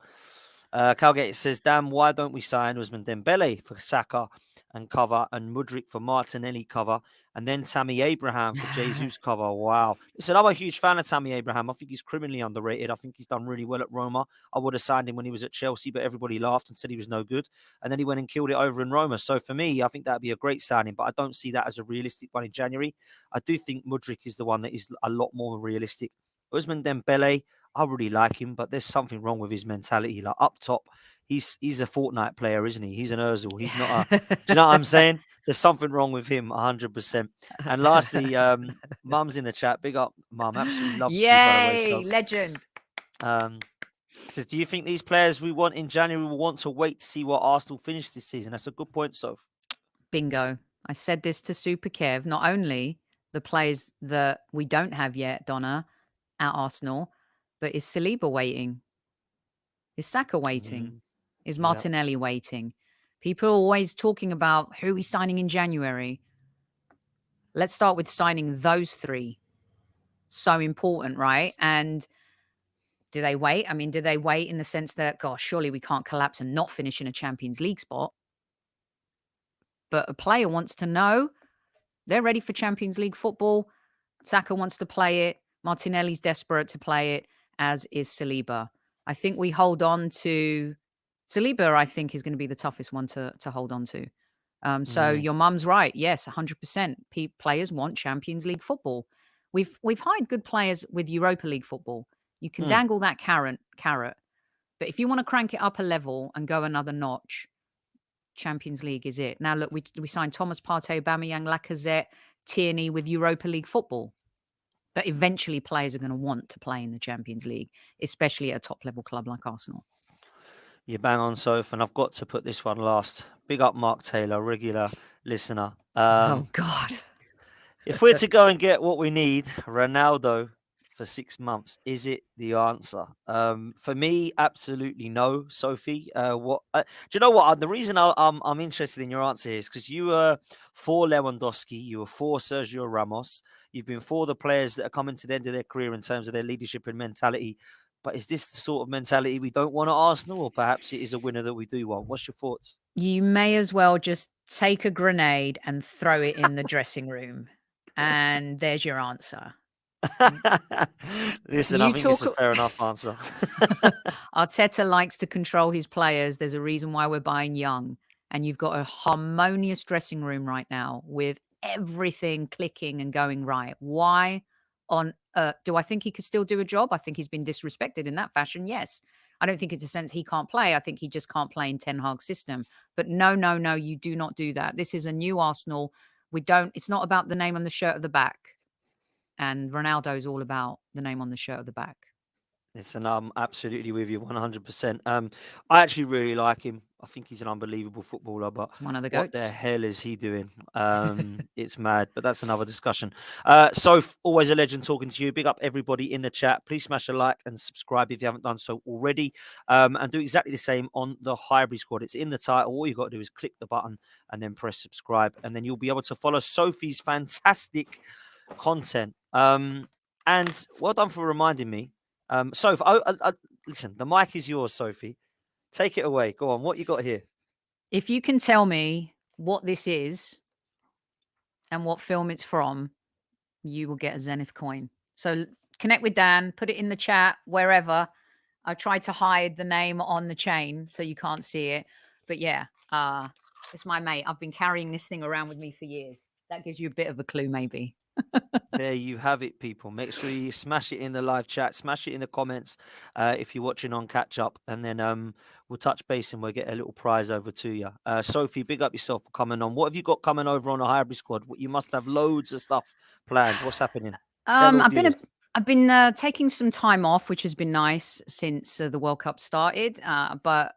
Calgate says, damn, why don't we sign Ousmane Dembele for Saka and cover and Mudryk for Martinelli cover and then Tammy Abraham for Jesus cover? Wow. Listen, I'm a huge fan of Tammy Abraham. I think he's criminally underrated. I think he's done really well at Roma. I would have signed him when he was at Chelsea, but everybody laughed and said he was no good. And then he went and killed it over in Roma. So for me, I think that'd be a great signing, but I don't see that as a realistic one in January. I do think Mudryk is the one that is a lot more realistic. Ousmane Dembele, I really like him, but there's something wrong with his mentality. Like up top, he's a Fortnite player, isn't he? He's an Özil. He's not a. Do you know what I'm saying? There's something wrong with him, 100%. And lastly, Mum's in the chat. Big up, Mum. Absolutely loves you, by the way. Yay, So, legend. says, do you think these players we want in January will want to wait to see what Arsenal finish this season? That's a good point, Soph. Bingo. I said this to Super Kev. Not only the players that we don't have yet, Donna, at Arsenal, but is Saliba waiting? Is Saka waiting? Is Yeah. Martinelli waiting? People are always talking about who he's signing in January. Let's start with signing those 3. So important, right? And do they wait? I mean, do they wait in the sense that, gosh, surely we can't collapse and not finish in a Champions League spot? But a player wants to know they're ready for Champions League football. Saka wants to play it. Martinelli's desperate to play it, as is Saliba. I think we hold on to Saliba. I think is going to be the toughest one to hold on to. So your mum's right. Yes, 100%. Players want Champions League football. We've hired good players with Europa League football. You can dangle that carrot, but if you want to crank it up a level and go another notch, Champions League is it. Now look, we signed Thomas Partey, Aubameyang, Lacazette, Tierney with Europa League football. But eventually players are going to want to play in the Champions League, especially at a top level club like Arsenal. You bang on, Soph, and I've got to put this one last. Big up Mark Taylor, regular listener. Oh, God. If we're to go and get what we need, Ronaldo for 6 months, is it the answer? For me, absolutely no, Sophie. Do you know what? The reason I'm interested in your answer is because you were for Lewandowski, you were for Sergio Ramos, you've been for the players that are coming to the end of their career in terms of their leadership and mentality. But is this the sort of mentality we don't want at Arsenal, or perhaps it is a winner that we do want? What's your thoughts? You may as well just take a grenade and throw it in the dressing room. And there's your answer. Listen, I You think it's talk. a fair enough answer. Arteta likes to control his players. There's a reason why we're buying young. And you've got a harmonious dressing room right now with everything clicking and going right. Why on earth? Do I think he could still do a job? I think he's been disrespected in that fashion. Yes. I don't think it's a sense he can't play. I think he just can't play in Ten Hag's system. But no, no, no, you do not do that. This is a new Arsenal. It's not about the name on the shirt at the back. And Ronaldo's all about the name on the shirt at the back. Listen, I'm absolutely with you 100%. I actually really like him. I think he's an unbelievable footballer, but It's one of the what the goats. hell is he doing? It's mad, but that's another discussion. Soph, always a legend talking to you. Big up everybody in the chat. Please smash a like and subscribe if you haven't done so already. And do exactly the same on the Highbury squad. It's in the title. All you got to do is click the button and then press subscribe, and then you'll be able to follow Sophie's fantastic content. And well done for reminding me. Sophie, listen, the mic is yours, Sophie. Take it away. Go on. What you got here? If you can tell me what this is and what film it's from, you will get a Zenith coin. So connect with Dan, put it in the chat, wherever. I tried to hide the name on the chain so you can't see it. But yeah, it's my mate. I've been carrying this thing around with me for years. That gives you a bit of a clue, maybe. There you have it, people. Make sure you smash it in the live chat, smash it in the comments if you're watching on catch up, and then we'll touch base and we'll get a little prize over to you. Sophie, big up yourself for coming on. What have you got coming over on the Hybrid Squad? You must have loads of stuff planned. What's happening? Tell all I've been viewers. I've been taking some time off, which has been nice since the World Cup started. But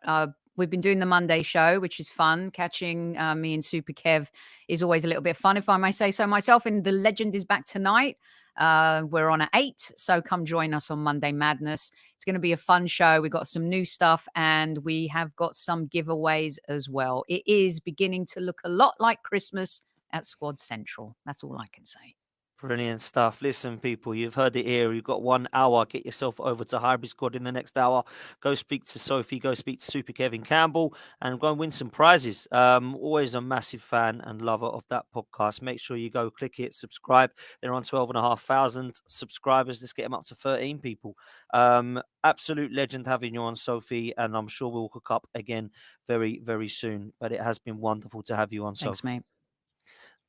we've been doing the Monday show, which is fun. Catching me and Super Kev is always a little bit fun, if I may say so myself. And the legend is back tonight. We're on at 8, so come join us on Monday Madness. It's going to be a fun show. We've got some new stuff and we have got some giveaways as well. It is beginning to look a lot like Christmas at Squad Central. That's all I can say. Brilliant stuff. Listen, people, you've heard it here. You've got 1 hour. Get yourself over to Hybrid Squad in the next hour. Go speak to Sophie. Go speak to Super Kevin Campbell and go and win some prizes. Always a massive fan and lover of that podcast. Make sure you go click it, subscribe. They're on 12,500 subscribers. Let's get them up to 13 people. Absolute legend having you on, Sophie. And I'm sure we'll hook up again very, very soon. But it has been wonderful to have you on, Thanks, Sophie. mate.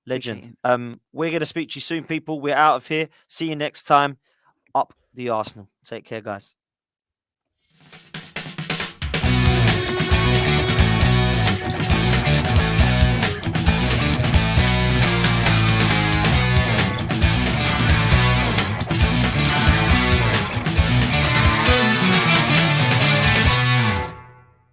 Legend. We're going to speak to you soon, people. We're out of here. See you next time. Up the Arsenal. Take care, guys.